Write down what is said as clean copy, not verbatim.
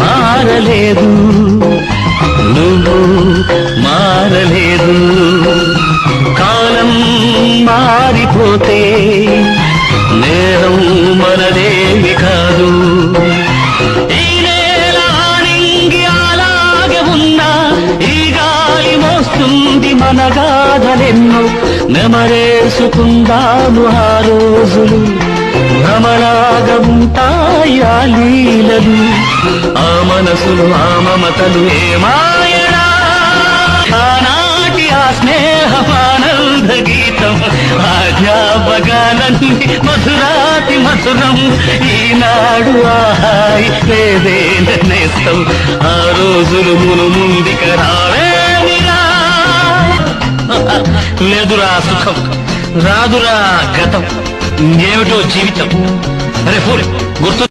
మారలేదు, నువ్వు మారలేదు. కాలం మారిపోతే నేరం మనదేమి కాదు. ఈ నేల నింగి అలాగే ఉన్నా ఈ గాలి మోస్తుంది మన గాథలెన్నో. నెమరేసుకుందాము ఆ రోజులు, భ్రమలాగా ఉంటాయి ఆ లీలలు. ఆ మనసులు ఆ మమతలు ఏమాయరా, ఆనాటి ఆ స్నేహమానంద గీతం. ఆ జ్ఞాపకాలన్నీ మధురాతి మధురం. ఈనాడు ఆహాయి లేదే నేస్తం. ఆ రోజులు ముందుక రావేమిరా. లేదురా సుఖం, రాదురా గతం, ఏమిటో జీవితం. అరే పూరి గుర్తు